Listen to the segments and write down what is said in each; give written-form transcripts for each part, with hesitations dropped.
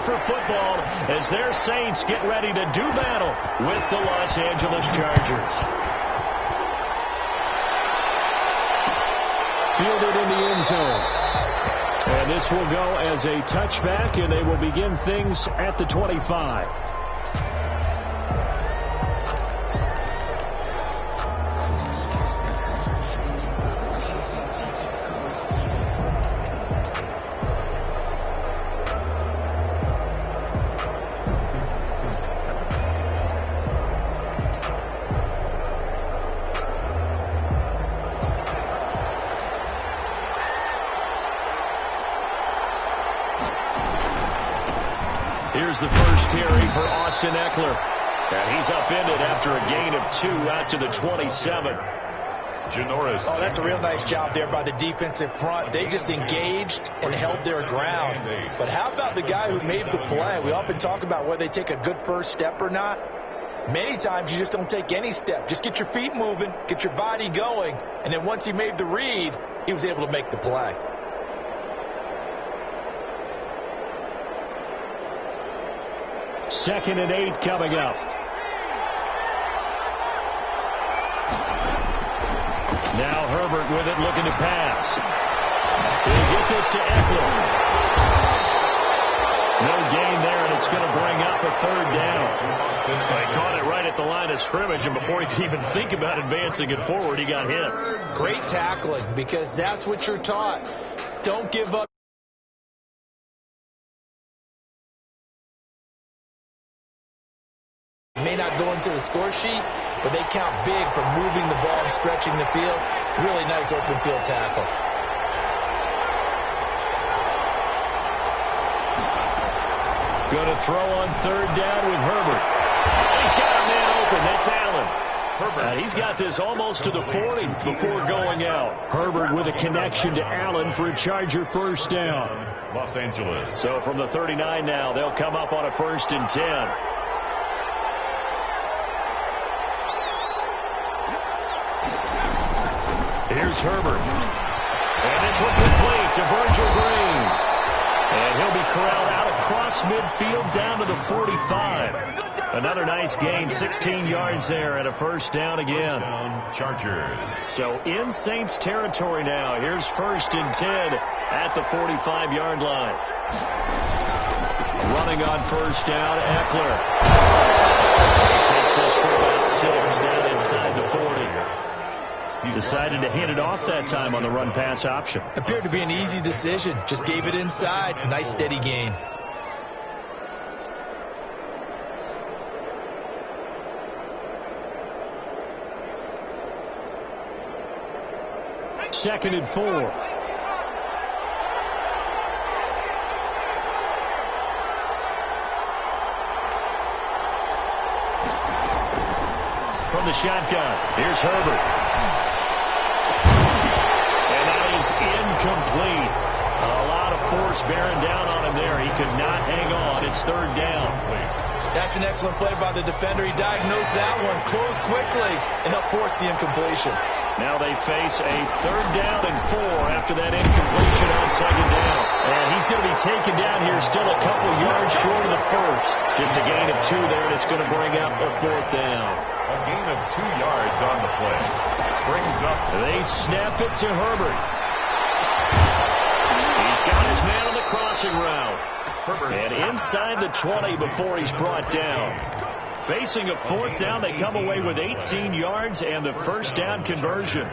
for football as their Saints get ready to do battle with the Los Angeles Chargers. Fielded in the end zone. And this will go as a touchback, and they will begin things at the 25. Here's the first carry for Austin Eckler. And he's upended after a gain of 2 out to the 27. Oh, that's a real nice job there by the defensive front. They just engaged and held their ground. But how about the guy who made the play? We often talk about whether they take a good first step or not. Many times you just don't take any step. Just get your feet moving, get your body going, and then once he made the read, he was able to make the play. Second and 8 coming up. Now Herbert with it, looking to pass. He'll get this to Eckler. No gain there, and it's going to bring up a third down. He caught it right at the line of scrimmage, and before he could even think about advancing it forward, he got hit. Great tackling, because that's what you're taught. Don't give up. May not go into the score sheet, but they count big for moving the ball and stretching the field. Really nice open field tackle. Going to throw on third down with Herbert. He's got a man open. That's Allen. He's got this almost to the 40 before going out. Herbert with a connection to Allen for a Charger first down. Los Angeles. So from the 39 now, they'll come up on a 1st and 10. Here's Herbert. And this one complete to Virgil Green. And he'll be corralled out across midfield down to the 45. Another nice gain, 16 yards there, and a first down again. Chargers. So in Saints territory now. Here's 1st and 10 at the 45-yard line. Running on first down, Eckler. He takes this for about 6 down inside the 40. He decided to hand it off that time on the run-pass option. Appeared to be an easy decision. Just gave it inside. Nice steady gain. Second and 4. From the shotgun, here's Herbert. And that is incomplete. A lot of force bearing down on him there. He could not hang on. It's third down. That's an excellent play by the defender. He diagnosed that one, closed quickly, and helped force the incompletion. Now they face a third down and 4 after that incompletion on second down. And he's going to be taken down here still a couple yards short of the first. Just a gain of 2 there, and it's going to bring up a 4th down. A gain of 2 yards on the play. Brings up. They snap it to Herbert. He's got his man on the crossing route. And inside the 20 before he's brought down. Facing a 4th down, they come away with 18 yards and the first down conversion.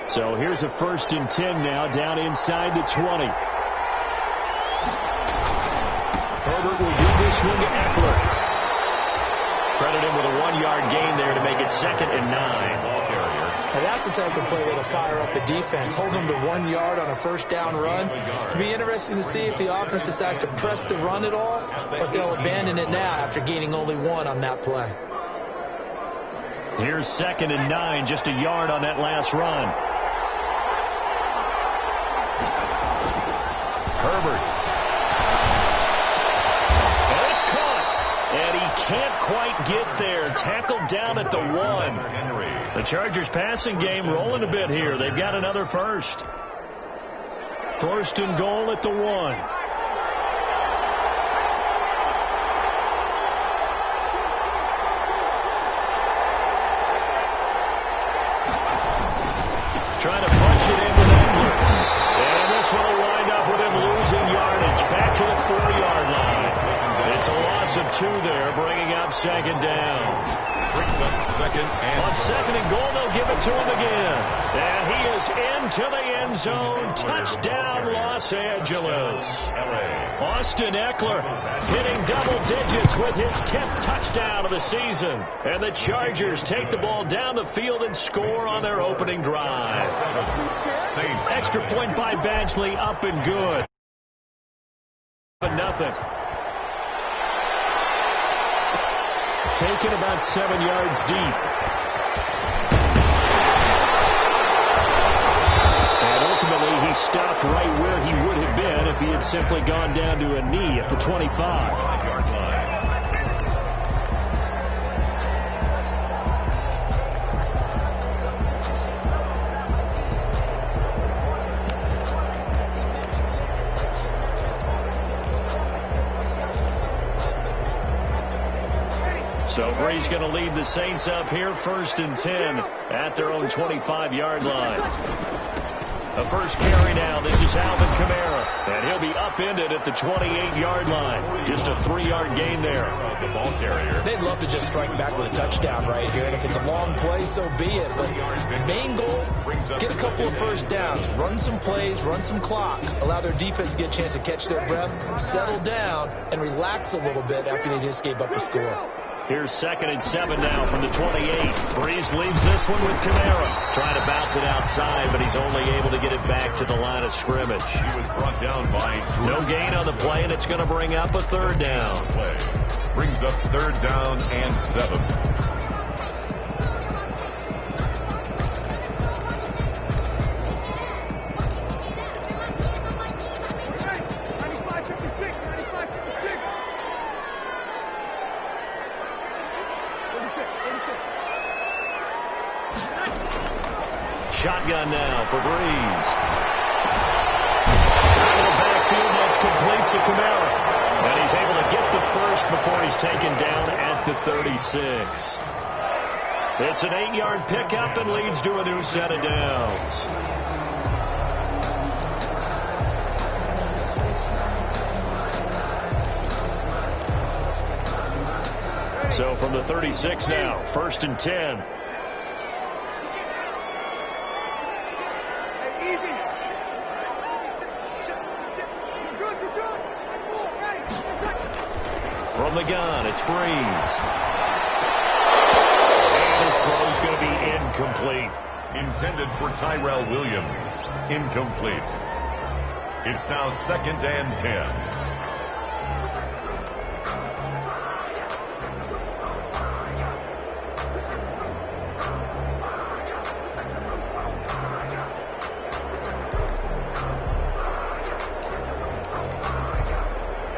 So here's a 1st and 10 now, down inside the 20. Herbert will give this one to Eckler. Credit him with a 1-yard gain there to make it 2nd and 9. Ball carrier. And that's the type of play that'll fire up the defense. Hold them to 1 yard on a first down run. It'll be interesting to see if the offense decides to press the run at all, but they'll abandon it now after gaining only 1 on that play. Here's 2nd and 9, just a yard on that last run. Herbert. And it's caught. And he can't quite get there. Tackled down at the 1. The Chargers passing game rolling a bit here. They've got another first. First and goal at the 1. Trying to punch it in with Engler. And this one will wind up with him losing yardage back to the 4-yard line. It's a loss of 2 there, bringing up second down. Brings up second and on second and goal, they'll give it to him again. And he is into the end zone. Touchdown, Los Angeles. Austin Eckler hitting double digits with his 10th touchdown of the season. And the Chargers take the ball down the field and score on their opening drive. Extra point by Badgley, up and good. 0-0. Taken about 7 yards deep. And ultimately, he stopped right where he would have been if he had simply gone down to a knee at the 25-yard line. So Bree's going to lead the Saints up here, 1st and 10 at their own 25-yard line. The first carry now. This is Alvin Kamara, and he'll be upended at the 28-yard line. Just a 3-yard gain there. The ball carrier. They'd love to just strike back with a touchdown right here, and if it's a long play, so be it. But the main goal, get a couple of first downs, run some plays, run some clock, allow their defense to get a chance to catch their breath, settle down, and relax a little bit after they just gave up a score. Here's 2nd and 7 now from the 28. Breeze leaves this one with Kamara. Trying to bounce it outside, but he's only able to get it back to the line of scrimmage. He was brought down by no gain on the play, and it's going to bring up a 3rd down. Brings up 3rd down and 7. Shotgun now for Breeze. Out of the backfield, that's complete to Kamara. And he's able to get the first before he's taken down at the 36. It's an 8-yard pickup and leads to a new set of downs. So from the 36 now, 1st and 10. From the gun, it's Breeze. And his throw's going to be incomplete. Intended for Tyrell Williams. Incomplete. It's now 2nd and 10.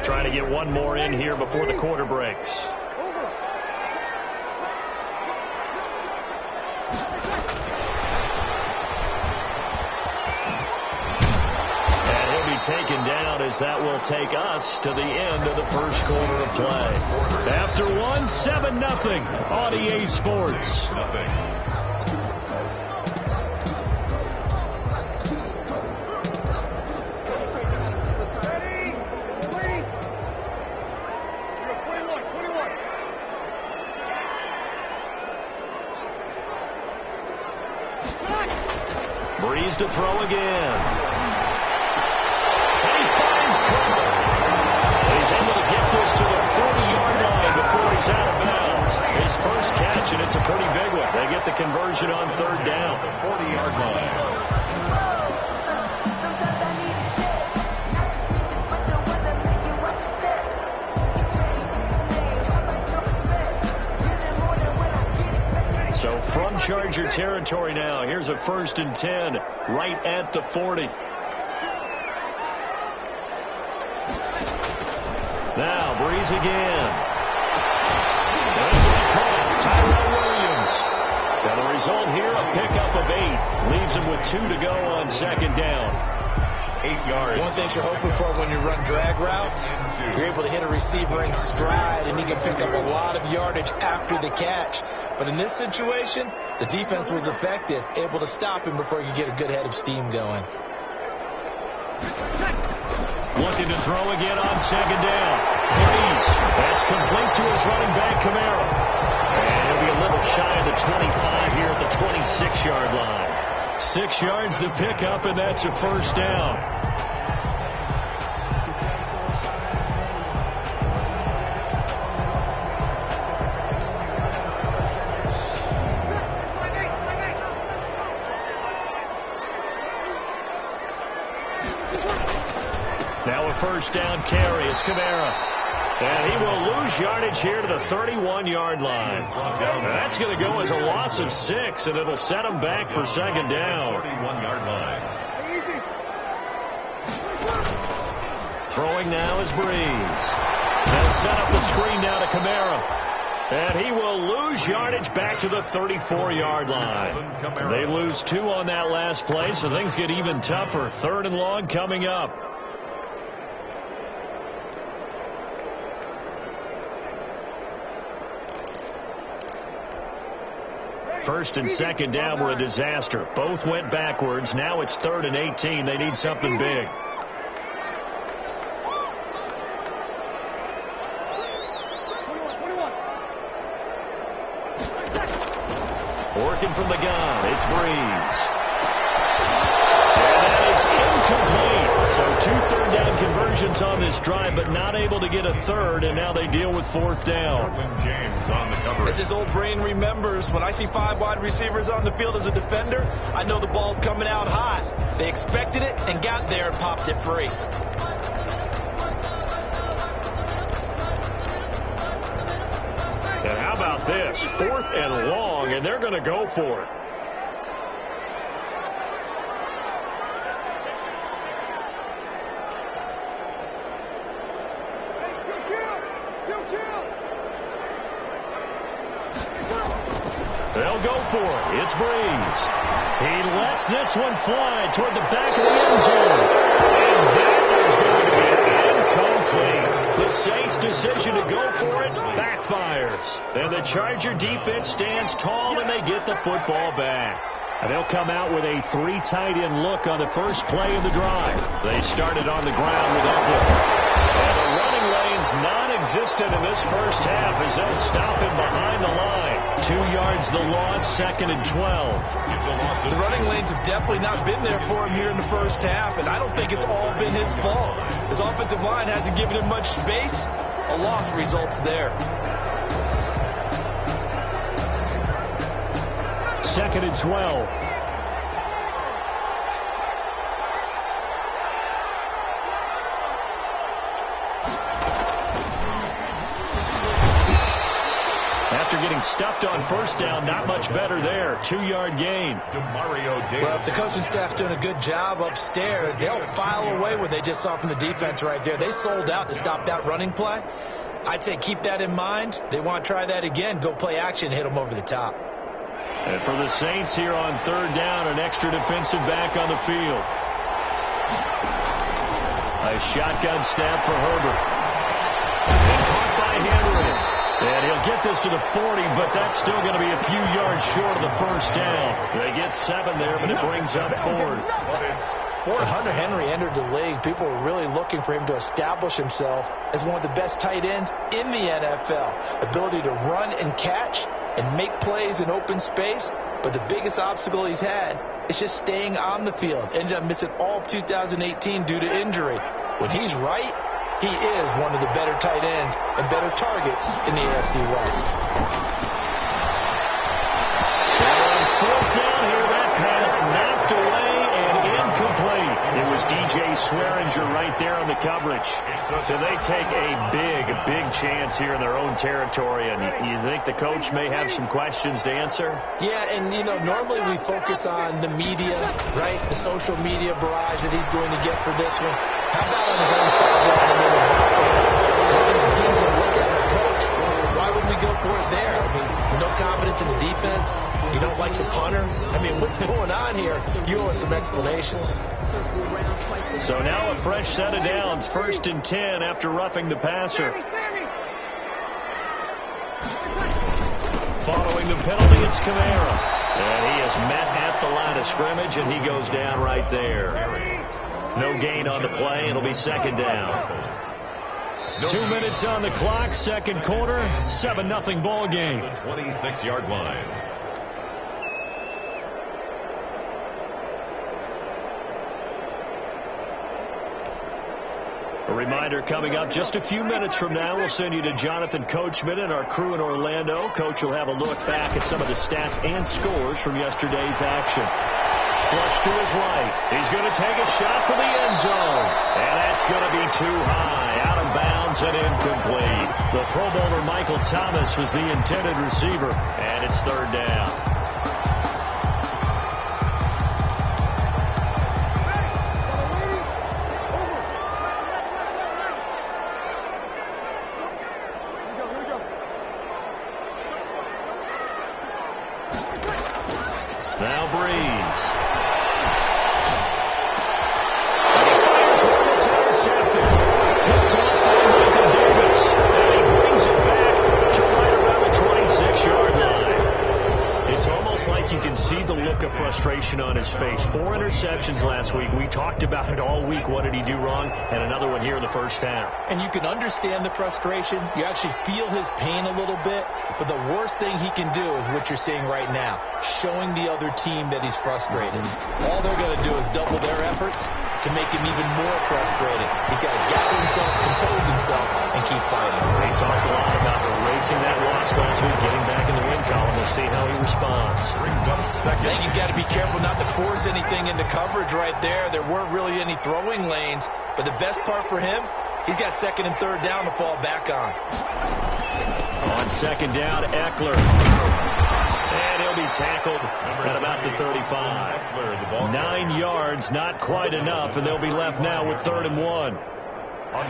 Trying to get one more in here before the quarter breaks. And he'll be taken down as that will take us to the end of the first quarter of play. After 7-0 on EA Sports. Breeze to throw again. And he finds cover. And he's able to get this to the 40-yard line before he's out of bounds. His first catch, and it's a pretty big one. They get the conversion on 3rd down. The 40-yard line. So from Charger territory now, here's a 1st and 10 right at the 40. Now Breeze again. This will be caught. Tyrell Williams. And the result here, a pickup of 8. Leaves him with 2 to go on second down. 8 yards. One thing you're hoping for when you run drag routes, you're able to hit a receiver in stride, and he can pick up a lot of yardage after the catch. But in this situation, the defense was effective, able to stop him before he could get a good head of steam going. Looking to throw again on second down. Breeze. That's complete to his running back, Kamara. And he'll be a little shy of the 25 here at the 26-yard line. 6 yards the pickup, and that's a first down. Now a first down carry. It's Kamara. And he will lose yardage here to the 31-yard line. That's going to go as a loss of 6, and it'll set him back for second down. 31-yard line. Throwing now is Breeze. They'll set up the screen now to Kamara. And he will lose yardage back to the 34-yard line. They lose 2 on that last play, so things get even tougher. 3rd and long coming up. First and second down were a disaster. Both went backwards. Now it's 3rd and 18. They need something big. Working from the gun. It's Breeze. And that is incomplete. So 2 third-down conversions on this drive, but not able to get a third, and now they deal with 4th down. James on the cover. As his old brain remembers, when I see 5 wide receivers on the field as a defender, I know the ball's coming out hot. They expected it and got there and popped it free. And how about this? 4th and long, and they're going to go for it. They'll go for it. It's Breeze. He lets this one fly toward the back of the end zone. And that is going to be incomplete. The Saints' decision to go for it backfires. And the Charger defense stands tall, and they get the football back. And they'll come out with a 3 tight end look on the first play of the drive. They started on the ground with Eckler. And the running lane's non-existent in this first half as they'll stop him behind the line. 2 yards the loss, 2nd and 12. The running lanes have definitely not been there for him here in the first half, and I don't think it's all been his fault. His offensive line hasn't given him much space. A loss results there. 2nd and 12. After getting stuffed on first down, not much better there. 2-yard gain. Well, if the coaching staff's doing a good job upstairs, they'll file away what they just saw from the defense right there. They sold out to stop that running play. I'd say keep that in mind. They want to try that again. Go play action, hit them over the top. And for the Saints here on 3rd down, an extra defensive back on the field. A shotgun snap for Herbert. And caught by Henry. And he'll get this to the 40, but that's still going to be a few yards short of the first down. They get 7 there, but it brings up 4th. When Hunter Henry entered the league, people were really looking for him to establish himself as one of the best tight ends in the NFL. Ability to run and catch and make plays in open space. But the biggest obstacle he's had is just staying on the field. Ended up missing all of 2018 due to injury. When he's right, he is one of the better tight ends and better targets in the AFC West. And on 4th down here, that pass knocked away and incomplete. It was DJ Swearinger right there on the coverage. So they take a big chance here in their own territory. And you think the coach may have some questions to answer? Yeah, and, you know, normally we focus on the media, right? The social media barrage that he's going to get for this one. How about on his own sideline and then his the team's going to look at the coach? Why would we go for it there? I mean, no confidence in the defense. You don't like the punter. I mean, what's going on here? You owe us some explanations. So now a fresh set of downs. 1st and 10 after roughing the passer. Following the penalty, it's Kamara. And he is met at the line of scrimmage, and he goes down right there. No gain on the play. It'll be 2nd down. 2 minutes on the clock, 2nd quarter, 7-0 ball game. 26-yard line. A reminder coming up just a few minutes from now, we'll send you to Jonathan Coachman and our crew in Orlando. Coach will have a look back at some of the stats and scores from yesterday's action. Flush to his right. He's going to take a shot for the end zone. And that's going to be too high. Out of bounds and incomplete. The Pro Bowler Michael Thomas was the intended receiver. And it's 3rd down. Now Breeze. And he fires one. It's intercepted. Picked off by Michael Davis. And he brings it back to right around the 26-yard line. It's almost like you can see the look of frustration on his face. 4 interceptions last week. We talked about it all week. What did he do wrong? And another one here in the 1st half. And you can understand the frustration. You actually feel his pain a little bit. But the worst thing he can do is what you're seeing right now, showing the other team that he's frustrated. All they're going to do is double their efforts to make him even more frustrated. He's got to gather himself, compose himself, and keep fighting. He talked a lot about erasing that loss last week, getting back in the win column. We'll see how he responds. Brings up 2nd. I think he's got to be careful not to force anything into coverage right there. There weren't really any throwing lanes. But the best part for him, he's got 2nd and 3rd down to fall back on. On 2nd down, Eckler. And he'll be tackled at about the 35. 9 yards, not quite enough, and they'll be left now with 3rd and 1.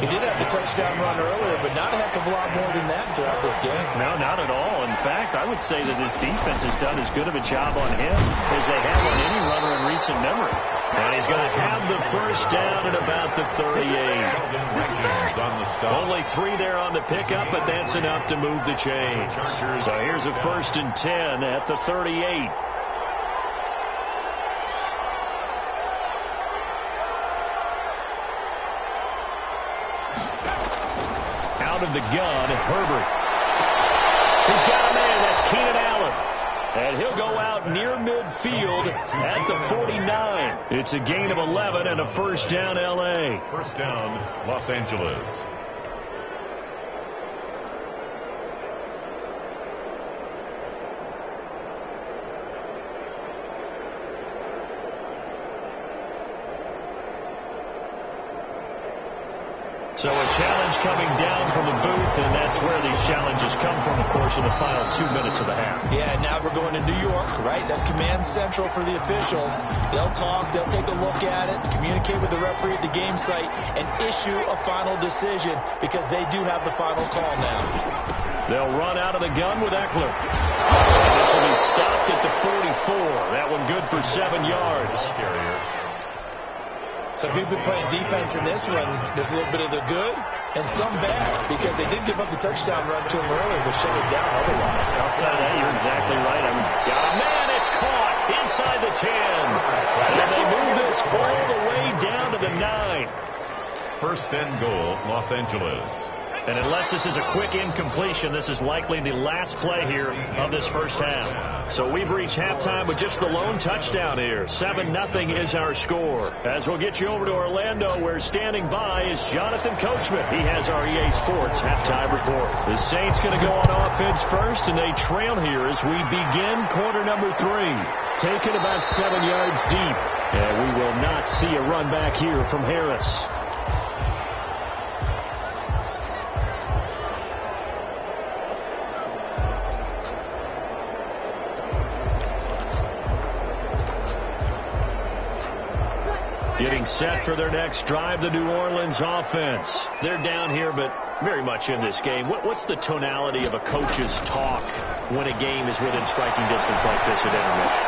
He did have the touchdown run earlier, but not a heck of a lot more than that throughout this game. No, not at all. In fact, I would say that this defense has done as good of a job on him as they have on any runner in recent memory. And he's going to have the 1st down at about the 38. Only 3 there on the pickup, but that's enough to move the chains. So here's a 1st and 10 at the 38. Out of the gun, Herbert. He's got a man. That's Keenan Allen. And he'll go out near midfield at the 49. It's a gain of 11 and a 1st down, L.A. 1st down, Los Angeles. So a challenge coming down from the booth, and that's where these challenges come from, of course, in the final 2 minutes of the half. Yeah, now we're going to New York, right? That's command central for the officials. They'll talk, they'll take a look at it, communicate with the referee at the game site, and issue a final decision because they do have the final call now. They'll run out of the gun with Eckler. And this will be stopped at the 44. That one good for 7 yards. So if you've been playing defense in this one, there's a little bit of the good and some bad because they did give up the touchdown run to him earlier, but shut it down otherwise. Outside of that, you're exactly right. Man, it's caught inside the 10. And they move this all the way down to the 9. 1st and goal, Los Angeles. And unless this is a quick incompletion, this is likely the last play here of this 1st half. So we've reached halftime with just the lone touchdown here. 7-0 is our score. As we'll get you over to Orlando, where standing by is Jonathan Coachman. He has our EA Sports halftime report. The Saints going to go on offense first, and they trail here as we begin quarter number 3. Taken about 7 yards deep. And we will not see a run back here from Harris. Getting set for their next drive, the New Orleans offense. They're down here, but very much in this game. What's the tonality of a coach's talk when a game is within striking distance like this at intermission?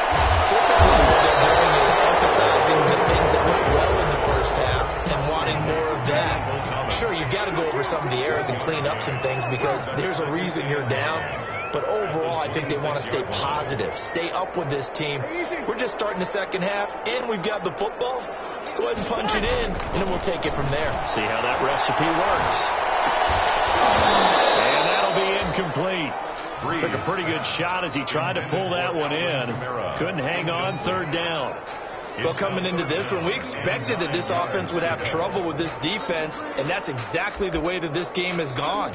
Typically, what they're doing is emphasizing the things that went well in the first half and wanting more of that. Sure, you've got to go over some of the errors and clean up some things because there's a reason you're down. But overall, I think they want to stay positive, stay up with this team. We're just starting the second half, and we've got the football. Let's go ahead and punch it in, and then we'll take it from there. See how that recipe works. And that'll be incomplete. Took a pretty good shot as he tried to pull that one in. Couldn't hang on third down. Well, coming into this one, we expected that this offense would have trouble with this defense, and that's exactly the way that this game has gone.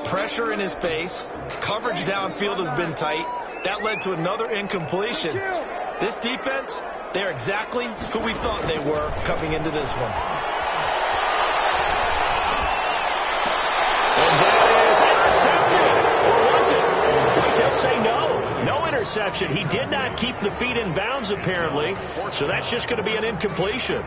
Pressure in his face. Coverage downfield has been tight. That led to another incompletion. This defense, they're exactly who we thought they were coming into this one. And that is intercepted. Or was it? Wait, they'll say no. No interception. He did not keep the feet in bounds, apparently. So that's just going to be an incompletion.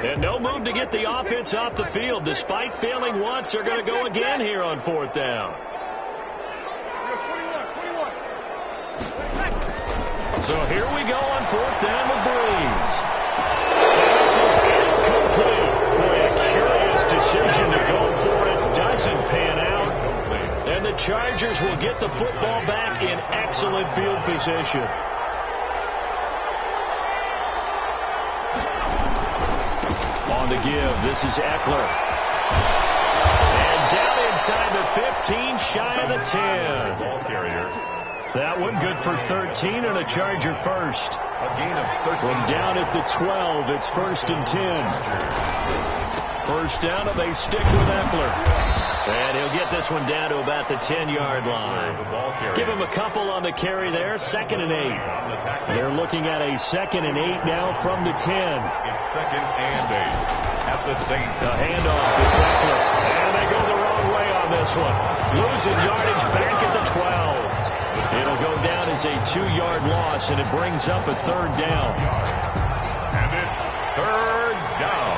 And no move to get the offense off the field. Despite failing once, they're going to go again here on fourth down. So here we go on fourth down with Breeze. This is incomplete. Boy, a curious decision to go for it. Doesn't pan out. And the Chargers will get the football back in excellent field position. On the give, this is Eckler. And down inside the 15, shy of the 10. Ball carrier. That one good for 13 and a Charger first. A gain of 13. From down at the 12, it's first and 10. First down, and they stick with Eckler. And he'll get this one down to about the 10-yard line. Give him a couple on the carry there. Second and 8. They're looking at a second and 8 now from the 10. It's second and 8 at the Saints. The handoff, it's Eckler. And they go the wrong way on this one. Losing yardage back at the 12. It'll go down as a 2-yard loss, and it brings up a third down. And it's third down.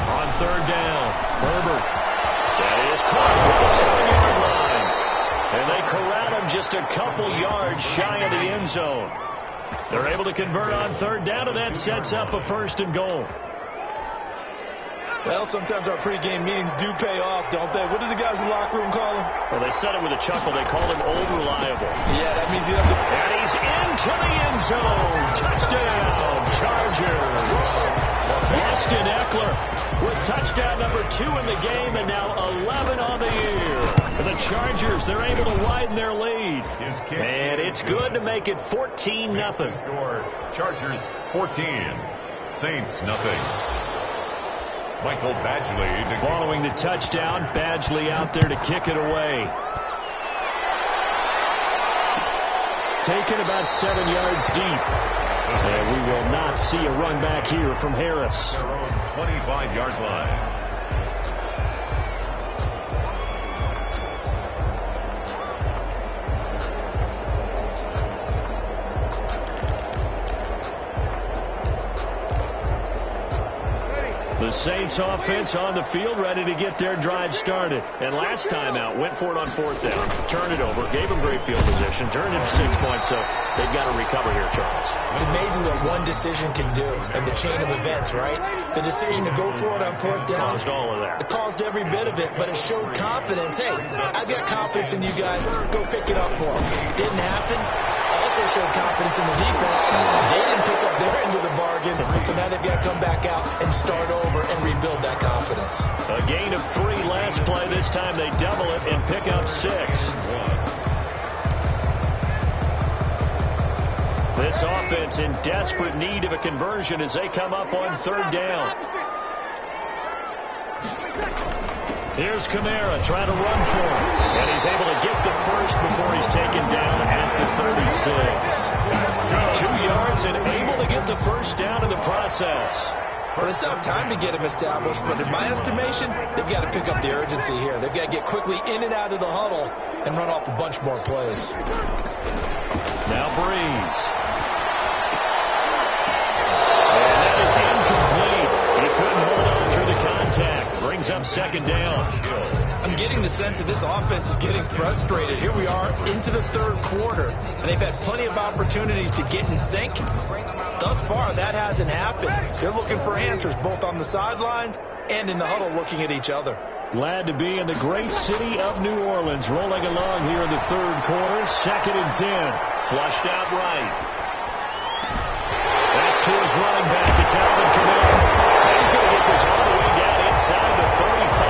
On third down, Herbert. That is caught with the 7-yard line. And they corral him just a couple yards shy of the end zone. They're able to convert on third down, and that sets up a first and goal. Well, sometimes our pregame meetings do pay off, don't they? What do the guys in the locker room call him? Well, they said it with a chuckle. They called him Old Reliable. Yeah, that means he doesn't. And he's into the end zone. Touchdown, Chargers. Austin Eckler with touchdown number 2 in the game, and now 11 on the year. For the Chargers, they're able to widen their lead. And it's good to make it 14-0. Score. Chargers 14. Saints nothing. Michael Badgley. Following the touchdown, Badgley out there to kick it away. Taken about 7 yards deep. And we will not see a run back here from Harris. Their own 25-yard line. The Saints offense on the field, ready to get their drive started. And last time out, went for it on fourth down, turned it over, gave them great field position, turned it to 6 points, so they've got to recover here, Charles. It's amazing what one decision can do in the chain of events, right? The decision to go for it on fourth down. Caused all of that. It caused every bit of it, but it showed confidence. Hey, I've got confidence in you guys. Go pick it up for them. Didn't happen. Also showed confidence in the defense. They didn't pick up their end of the bargain, so now they've got to come back out and start over and rebuild that confidence. A gain of 3 last play. This time they double it and pick up 6. This offense in desperate need of a conversion as they come up on third down. Here's Kamara trying to run for him. And he's able to get the first before he's taken down at the 36. 2 yards and able to get the first down in the process. Well, they still have time to get him established, but in my estimation, they've got to pick up the urgency here. They've got to get quickly in and out of the huddle and run off a bunch more plays. Now Breeze. And that is incomplete. He couldn't hold on through the contact. Brings up second down. I'm getting the sense that this offense is getting frustrated. Here we are into the third quarter, and they've had plenty of opportunities to get in sync. Thus far, that hasn't happened. They're looking for answers both on the sidelines and in the huddle looking at each other. Glad to be in the great city of New Orleans, rolling along here in the third quarter. 2nd and 10. Flushed out right. That's to his running back. It's Alvin Kamara. He's going to get this all the way down inside the 35.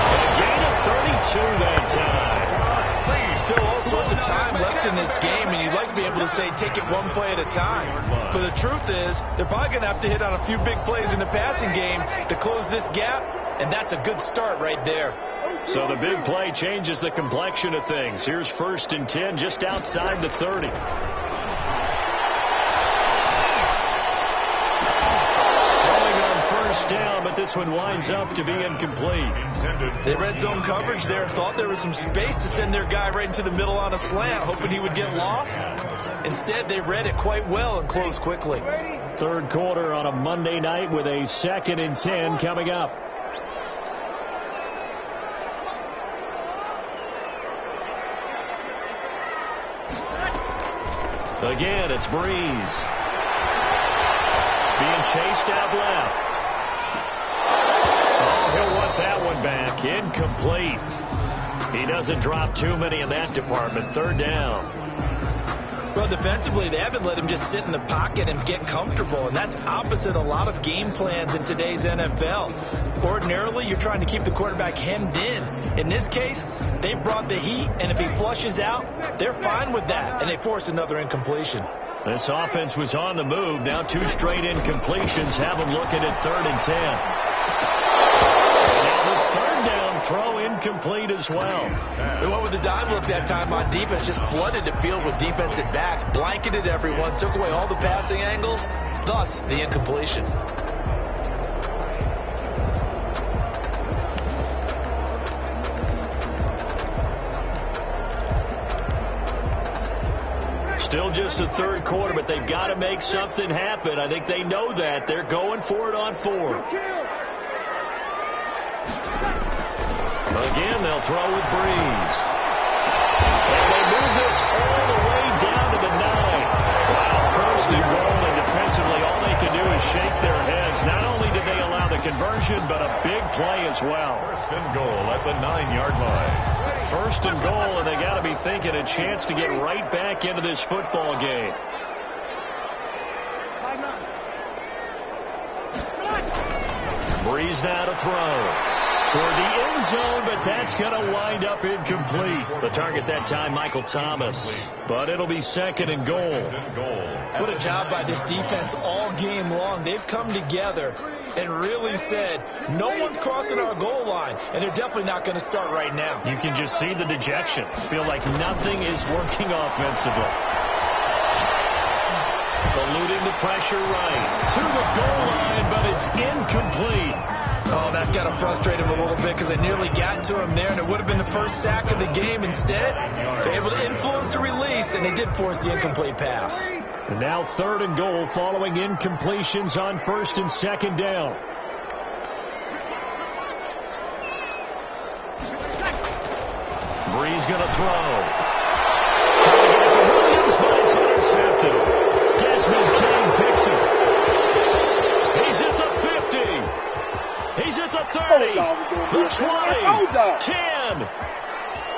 And a gain of 32 that time. Still all sorts of time left in this game, and you'd like to be able to say take it one play at a time. But the truth is, they're probably going to have to hit on a few big plays in the passing game to close this gap, and that's a good start right there. So the big play changes the complexion of things. Here's 1st and 10 just outside the 30. Down, but this one winds up to be incomplete. They read zone coverage there and thought there was some space to send their guy right into the middle on a slant, hoping he would get lost. Instead, they read it quite well and closed quickly. Third quarter on a Monday night with a 2nd and 10 coming up. Again, it's Breeze. Being chased out left. He'll want that one back. Incomplete. He doesn't drop too many in that department. 3rd down. Well, defensively, they haven't let him just sit in the pocket and get comfortable, and that's opposite a lot of game plans in today's NFL. Ordinarily, you're trying to keep the quarterback hemmed in. In this case, they brought the heat, and if he flushes out, they're fine with that, and they force another incompletion. This offense was on the move. Now 2 straight incompletions have them looking at 3rd and 10. Throw incomplete as well. They went with the dime look that time on defense, just flooded the field with defensive backs, blanketed everyone, took away all the passing angles, thus the incompletion. Still just the third quarter, but they've got to make something happen. I think they know that. They're going for it on 4th. Again, they'll throw with Breeze. And they move this all the way down to the 9. Wow, 1st and goal, and defensively all they can do is shake their heads. Not only did they allow the conversion, but a big play as well. 1st and goal at the 9-yard line. 1st and goal, and they got to be thinking a chance to get right back into this football game. Breeze now to throw. Toward the end zone, but that's going to wind up incomplete. The target that time, Michael Thomas. But it'll be 2nd and goal. What a job by this defense all game long. They've come together and really said, no one's crossing our goal line, and they're definitely not going to start right now. You can just see the dejection. Feel like nothing is working offensively. Eluding the pressure right to the goal line, but it's incomplete. Oh, that's got to frustrate him a little bit because they nearly got to him there, and it would have been the first sack of the game. Instead, they're able to influence the release, and they did force the incomplete pass. And now 3rd and goal following incompletions on 1st and 2nd down. Breeze going to throw. Trying to get it to Williams, but it's intercepted. Desmond King picks it. He's at the 50. He's at the 30, the 20, 10,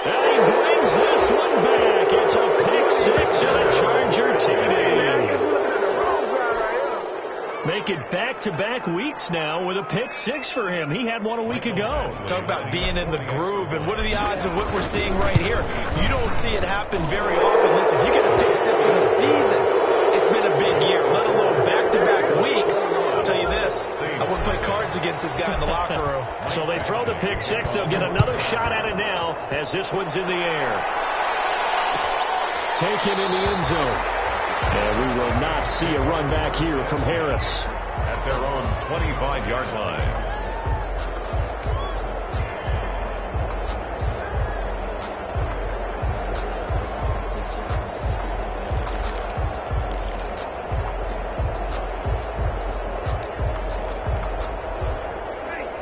and he brings this one back. It's a pick 6 and a Charger TD. Make it back-to-back weeks now with a pick 6 for him. He had one a week ago. Talk about being in the groove, and what are the odds of what we're seeing right here? You don't see it happen very often. Listen, if you get a pick 6 in a season, it's been a big year, let alone back-to-back weeks. I'll tell you this, I wouldn't play cards against this guy in the locker room. So they throw the pick 6. They'll get another shot at it now as this one's in the air. Taken in the end zone. And we will not see a run back here from Harris. At their own 25-yard line.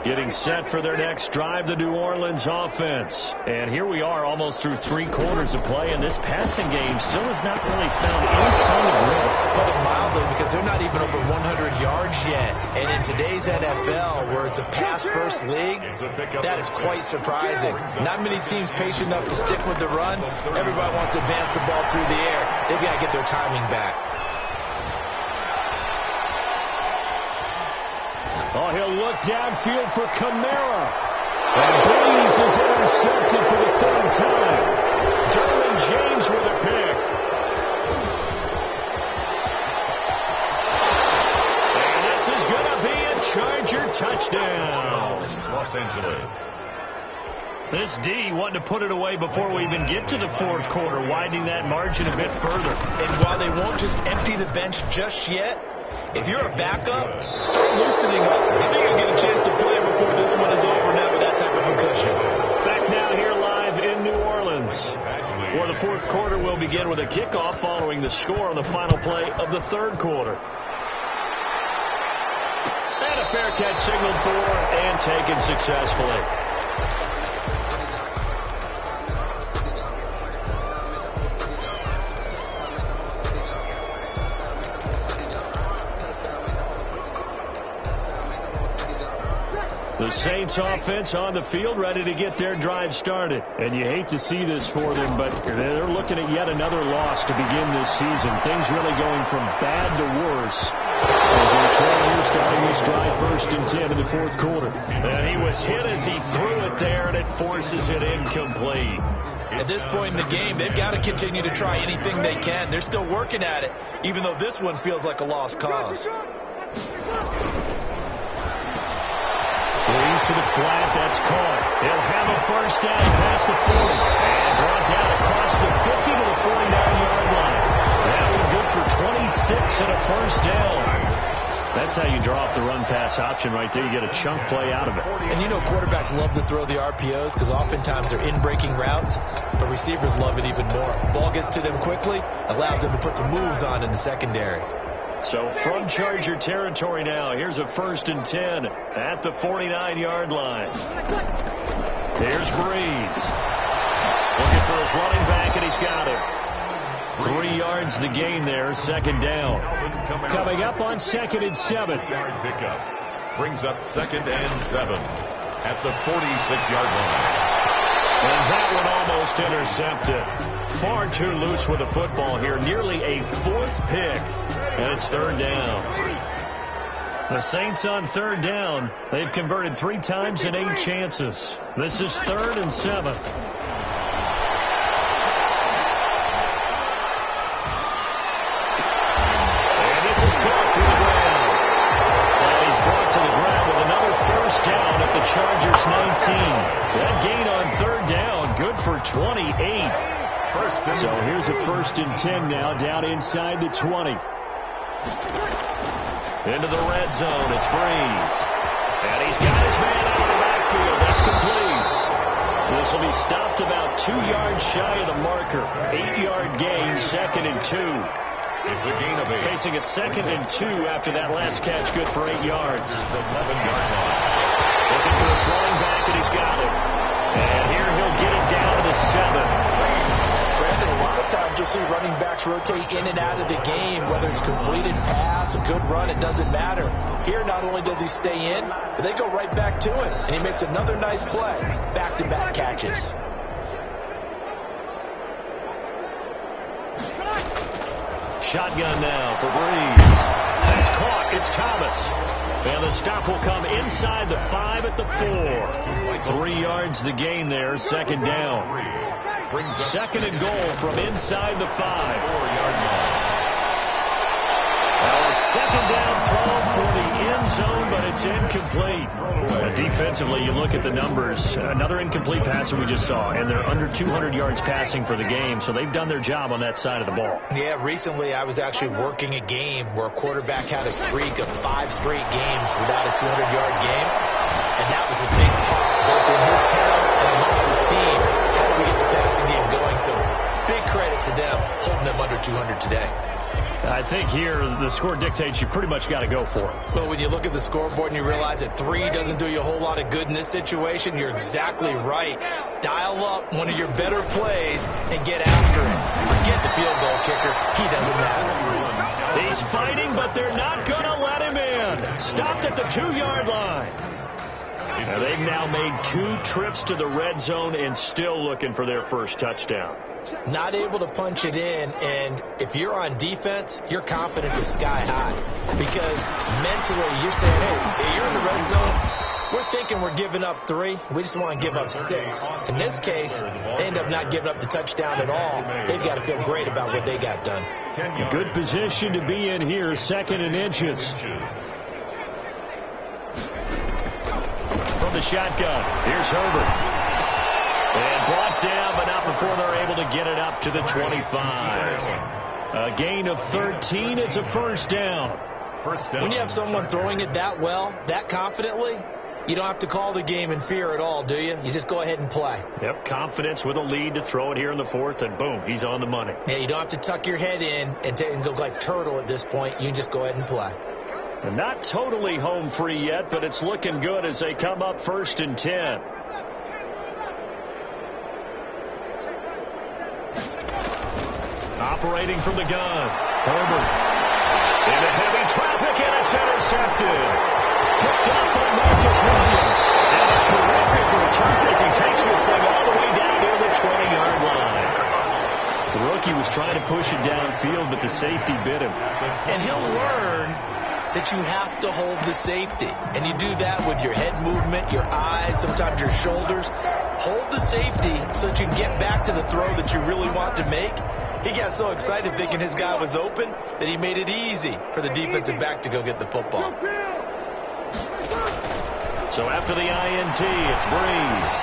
Getting set for their next drive, the New Orleans offense. And here we are almost through 3 quarters of play, and this passing game still has not really found any kind of rhythm. Put it mildly, because they're not even over 100 yards yet. And in today's NFL, where it's a pass-first league, that is quite surprising. Not many teams patient enough to stick with the run. Everybody wants to advance the ball through the air. They've got to get their timing back. Oh, he'll look downfield for Kamara. And Breeze is intercepted for the 3rd time. Derwin James with a pick. And this is going to be a Charger touchdown. Los Angeles. This D wanting to put it away before we even get to the 4th quarter, widening that margin a bit further. And while they won't just empty the bench just yet, if you're a backup, start loosening up. I think you'll get a chance to play before this one is over now with that type of a cushion. Back now here live in New Orleans, where the 4th quarter will begin with a kickoff following the score on the final play of the 3rd quarter. And a fair catch signaled for and taken successfully. The Saints offense on the field, ready to get their drive started. And you hate to see this for them, but they're looking at yet another loss to begin this season. Things really going from bad to worse as they trail here starting this drive 1st and 10 in the 4th quarter. And he was hit as he threw it there, and it forces it incomplete. At this point in the game, they've got to continue to try anything they can. They're still working at it, even though this one feels like a lost cause. Breeze to the flat, that's caught. He'll have a 1st down past the 40. And brought down across the 50 to the 49-yard line. That will be good for 26 and a 1st down. That's how you draw up the run-pass option right there. You get a chunk play out of it. And you know quarterbacks love to throw the RPOs because oftentimes they're in-breaking routes, but receivers love it even more. Ball gets to them quickly, allows them to put some moves on in the secondary. So from Charger territory now, here's a 1st and 10 at the 49-yard line. Here's Breeze. Looking for his running back, and he's got it. 3 yards the gain there, 2nd down. Coming up on 2nd and 7. Pickup brings up 2nd and 7 at the 46-yard line. And that one almost intercepted. Far too loose with the football here. Nearly a 4th pick. And it's 3rd down. The Saints on 3rd down. They've converted 3 times in 8 chances. This is 3rd and 7. And this is caught to the ground. And he's brought to the ground with another 1st down at the Chargers 19. That gain on 3rd down, good for 28. So here's a 1st and 10 now, down inside the 20. Into the red zone, it's Breeze. And he's got his man out of the backfield. That's complete. This will be stopped about 2 yards shy of the marker. 8-yard gain, 2nd and 2. It's a gain of 8. Facing a 2nd and 2 after that last catch, good for 8 yards. 11-yard line. Looking for his running back, and he's got it. And here he'll get it down to the 7. Brandon, a lot of times you'll see running backs rotate in and out of the game, whether it's completed pass, a good run, it doesn't matter. Here, not only does he stay in, but they go right back to him, and he makes another nice play. Back-to-back catches. Shotgun now for Breeze. That's caught. It's Thomas. And the stop will come inside the 5 at the 4. 3 yards the gain there, 2nd down. 2nd and goal from inside the 5. 4-yard line. Well, a 2nd down throw for the end zone, but it's incomplete. Defensively, you look at the numbers. Another incomplete passer we just saw, and they're under 200 yards passing for the game, so they've done their job on that side of the ball. Yeah, recently I was actually working a game where a quarterback had a streak of 5 straight games without a 200-yard game, and that was a big talk both in his town and amongst his team. How do we get the passing game going? So big credit to them holding them under 200 today. I think here the score dictates you pretty much got to go for it. But when you look at the scoreboard and you realize that 3 doesn't do you a whole lot of good in this situation, you're exactly right. Dial up one of your better plays and get after it. Forget the field goal kicker. He doesn't matter. He's fighting, but they're not going to let him in. Stopped at the 2-yard line. Now they've now made 2 trips to the red zone and still looking for their first touchdown. Not able to punch it in, and if you're on defense, your confidence is sky high. Because mentally, you're saying, hey, you're in the red zone, we're thinking we're giving up 3. We just want to give up 6. In this case, they end up not giving up the touchdown at all. They've got to feel great about what they got done. Good position to be in here, 2nd and inches. From the shotgun, here's Herbert. And brought down, but not before they're able to get it up to the 25. A gain of 13. It's a first down. When you have someone throwing it that well, that confidently, you don't have to call the game in fear at all, do you? You just go ahead and play. Yep, confidence with a lead to throw it here in the 4th, and boom, he's on the money. Yeah, you don't have to tuck your head in and go like turtle at this point. You can just go ahead and play. And not totally home free yet, but it's looking good as they come up 1st and 10. Operating from the gun, Herbert into heavy traffic, and it's intercepted. Picked up by Marcus Williams. And a terrific return as he takes this thing all the way down near the 20-yard line. The rookie was trying to push it downfield, but the safety bit him. And he'll learn that you have to hold the safety. And you do that with your head movement, your eyes, sometimes your shoulders. Hold the safety so that you can get back to the throw that you really want to make. He got so excited thinking his guy was open that he made it easy for the defensive back to go get the football. So after the INT, it's Breeze.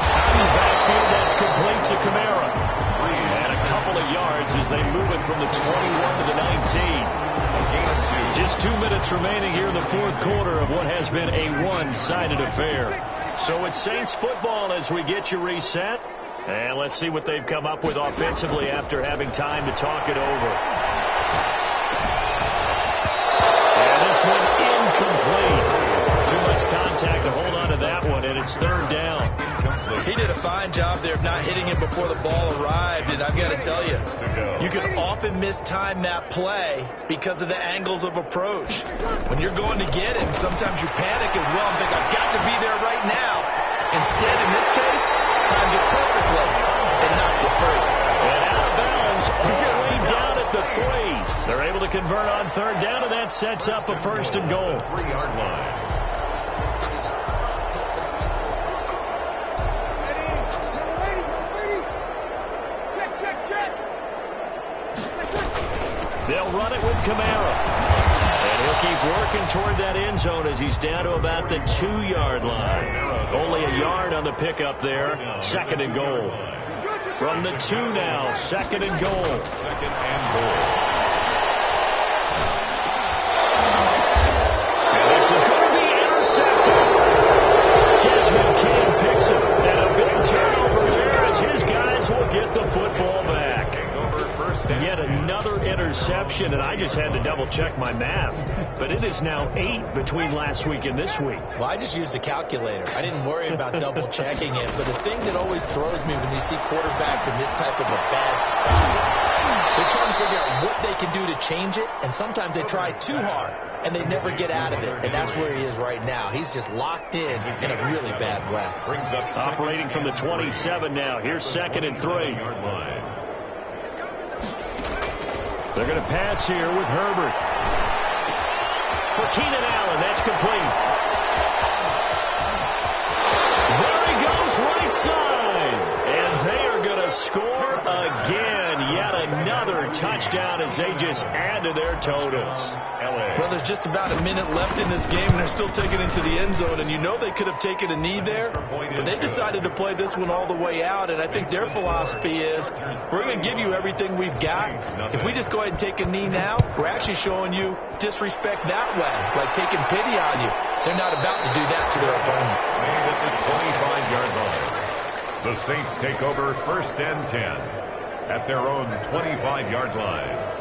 Out in the backfield, that's complete to Kamara. And a couple of yards as they move it from the 21 to the 19. Just 2 minutes remaining here in the 4th quarter of what has been a one-sided affair. So it's Saints football as we get you reset. And let's see what they've come up with offensively after having time to talk it over. And this one incomplete. Too much contact to hold on to that one, and it's 3rd down. He did a fine job there of not hitting him before the ball arrived, and I've got to tell you, you can often mistime that play because of the angles of approach. When you're going to get him, sometimes you panic as well and think, I've got to be there right now. Instead, in this case, timed it perfectly and knocked it free. And out of bounds, all the way down at the 3. They're able to convert on 3rd down, and that sets up a 1st and goal. 3-yard line. They'll run it with Kamara. And he'll keep working toward that end zone as he's down to about the 2-yard line. Only a yard on the pickup there. 2nd and goal. From the 2 now, 2nd and goal. 2nd and goal. And this is going to be intercepted. Desmond King picks it. And a big turnover there as his guys will get the football back. Yet another interception, and I just had to double-check my math. But it is now 8 between last week and this week. Well, I just used a calculator. I didn't worry about double-checking it. But the thing that always throws me when you see quarterbacks in this type of a bad spot, they're trying to figure out what they can do to change it, and sometimes they try too hard, and they never get out of it. And that's where he is right now. He's just locked in a really bad way. Brings up operating from the 27 now. Here's 2nd and 3. They're going to pass here with Herbert. For Keenan Allen, that's complete. There he goes, right side. And they are going to score again. Yet another another touchdown as they just add to their totals. Well, there's just about a minute left in this game, and they're still taking it to the end zone. And you know they could have taken a knee there, but they decided to play this one all the way out. And I think their philosophy is, we're going to give you everything we've got. If we just go ahead and take a knee now, we're actually showing you disrespect that way, like taking pity on you. They're not about to do that to their opponent. Made at the 25-yard line. The Saints take over 1st and 10 at their own 25-yard line.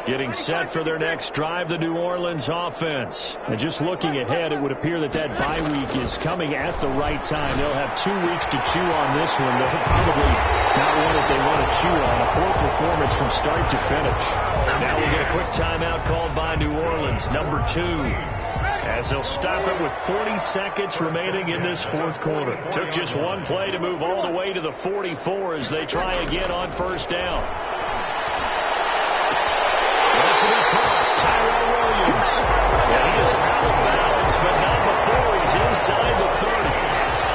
Getting set for their next drive, the New Orleans offense. And just looking ahead, it would appear that that bye week is coming at the right time. They'll have 2 weeks to chew on this one. They'll probably not one that they want to chew on. A poor performance from start to finish. Now we get a quick timeout called by New Orleans, number 2. As they'll stop it with 40 seconds remaining in this 4th quarter. Took just one play to move all the way to the 44 as they try again on 1st down. Tyrell Williams. And he is out of bounds, but not before he's inside the 30.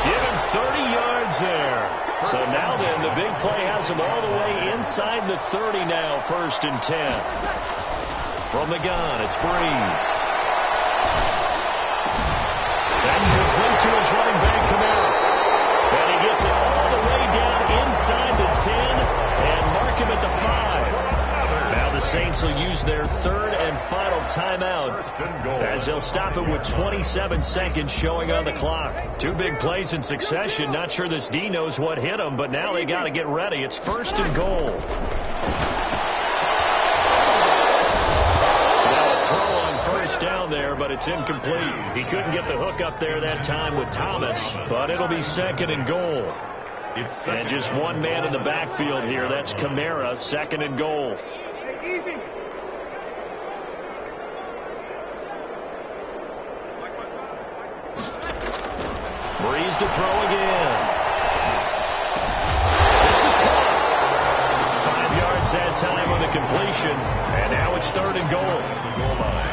Give him 30 yards there. So now then, the big play has him all the way inside the 30 now, 1st and 10. From the gun, it's Breeze. That's complete to his running back, Kamara. And he gets it all the way down inside the 10 and mark him at the 5. Now the Saints will use their 3rd and final timeout as they'll stop it with 27 seconds showing on the clock. 2 big plays in succession. Not sure this D knows what hit him, but now they got to get ready. It's 1st and goal. Now a throw on 1st down there, but it's incomplete. He couldn't get the hook up there that time with Thomas, but it'll be 2nd and goal. And just one man in the backfield here. That's Kamara, 2nd and goal. Breeze to throw again. This is caught. 5 yards that time on the completion. And now it's 3rd and goal. Goal line.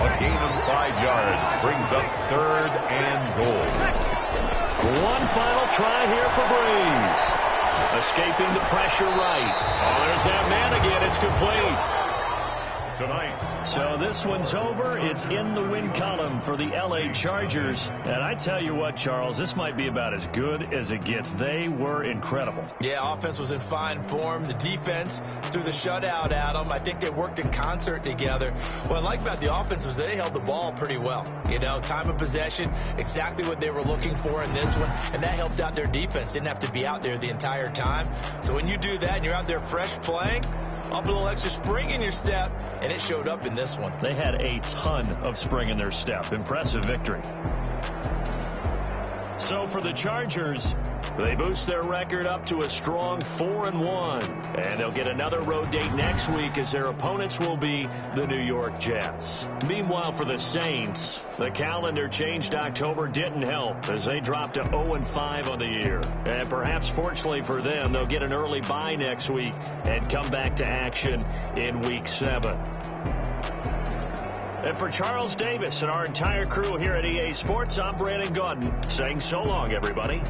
A gain of 5 yards brings up 3rd and goal. One final try here for Breeze. Escaping the pressure right. Oh, there's that man again. It's complete. Tonight. So this one's over. It's in the win column for the L.A. Chargers. And I tell you what, Charles, this might be about as good as it gets. They were incredible. Yeah, offense was in fine form. The defense threw the shutout at them. I think they worked in concert together. What I like about the offense was they held the ball pretty well. You know, time of possession, exactly what they were looking for in this one. And that helped out their defense. Didn't have to be out there the entire time. So when you do that and you're out there fresh playing, up a little extra spring in your step, and it showed up in this one. They had a ton of spring in their step. Impressive victory. So for the Chargers, they boost their record up to a strong 4-1. And they'll get another road date next week as their opponents will be the New York Jets. Meanwhile, for the Saints, the calendar changed October didn't help as they dropped to 0-5 on the year. And perhaps fortunately for them, they'll get an early bye next week and come back to action in Week 7. And for Charles Davis and our entire crew here at EA Sports, I'm Brandon Gaudin saying so long, everybody.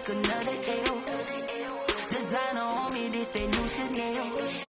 Another L. Designer on me, this they new Chanel.